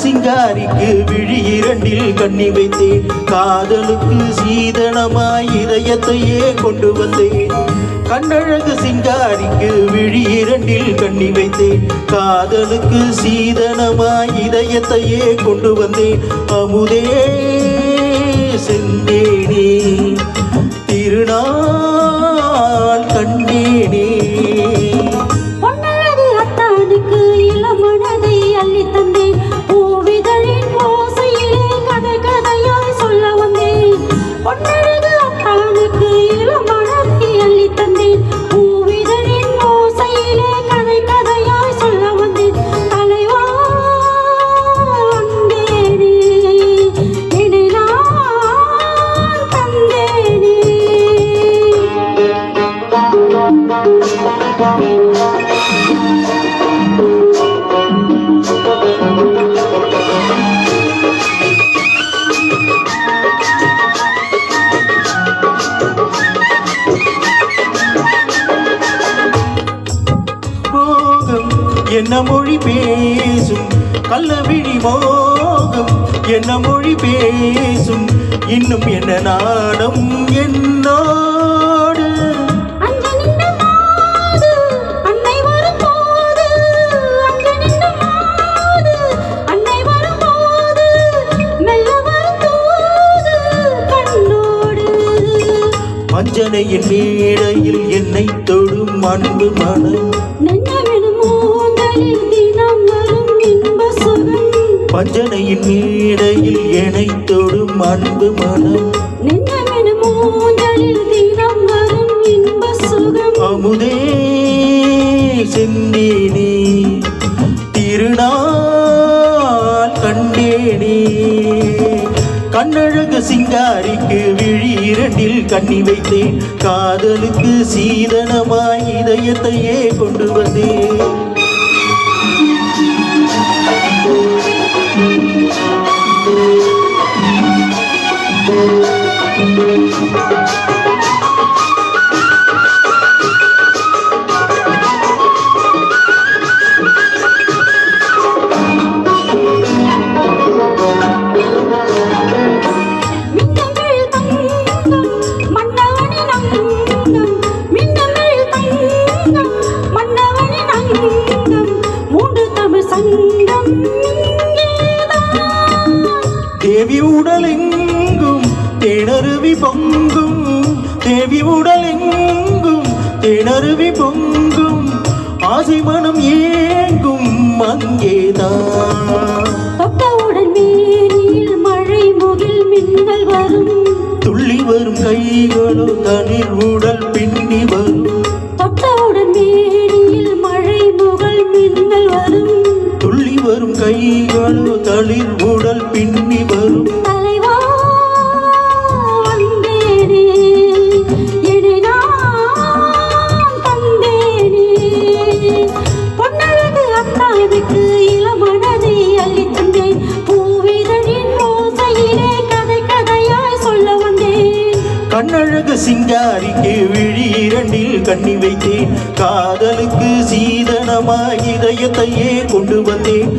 சிங்காரிக்கு விழி இரண்டில் கண்ணி வைத்தேன். காதலுக்கு சீதனமாய் இதயத்தையே கொண்டு வந்தேன். கண்ணழகு சிங்காரிக்கு விழி இரண்டில் கண்ணி வைத்தேன். காதலுக்கு சீதனமாய் இதயத்தையே கொண்டு வந்தேன். அமுதே செந்தேனே திருநாள் கண்டேனே. பொன்னழகு அத்தானுக்கு இளமனதை அள்ளி தந்தேன். பூவிதழின் ஓசையிலே கதை கதையாய் சொல்ல வந்தேன். பொன்னழகு அத்தானுக்கு இளமனதை அள்ளி தந்தேன். பூவிதழின் ஓசையிலே கதை கதையாய் சொல்ல வந்தேன். தலைவா வந்தேனே என்னை நான் தந்தேனே. மோகம் என்ன மொழி பேசும் கள்ளவிழி மோகம் என்ன மொழி பேசும் இன்னும் என்ன நாடம் என்னோடு. மஞ்சனையின் மேடையில் என்னை தொடும் அன்பு மனம். பஞ்சனையின் மேடையில் என்னை தொடும் அன்பு மனம். அமுதே செந்தேனே திருநாள் கண்டேனே. கண்ணழகு சிங்காரிக்கு விழி இரண்டில் கண்ணி வைத்தேன். காதலுக்கு சீதனமாய் இதயத்தையே கொண்டு வந்தேன். தேவி உடலெங்கும் தேனருவி பொங்கும். தேவி உடலெங்கும் தேனருவி பொங்கும். ஆசை மனம் ஏங்கும் அங்கேதான். தொட்டவுடன் மேனியில் மழை முகில் மின்னல் வரும். துள்ளி வரும் கைகளோ தனில் உடல் பின்னி வரும். தொட்டவுடன் மேனியில் மழை முகில் மின்னல் வரும். துள்ளி வரும் கைகளோ தளிர் உடல் பின்னி வரும். தலைவா வந்தேனே என்னை நான் தந்தேனே. பொன்னழகு அத்தானுக்கு இளமனதை அள்ளி தந்தேன். பூவிதழின் ஓசையிலே கதை கதையாய் சொல்ல வந்தேன். கண்ணழகு சிங்காரிக்கு விழி இரண்டில் கண்ணி வைத்தேன். காதலுக்கு சீதனமாய் இதயத்தையே கொண்டு வந்தேன்.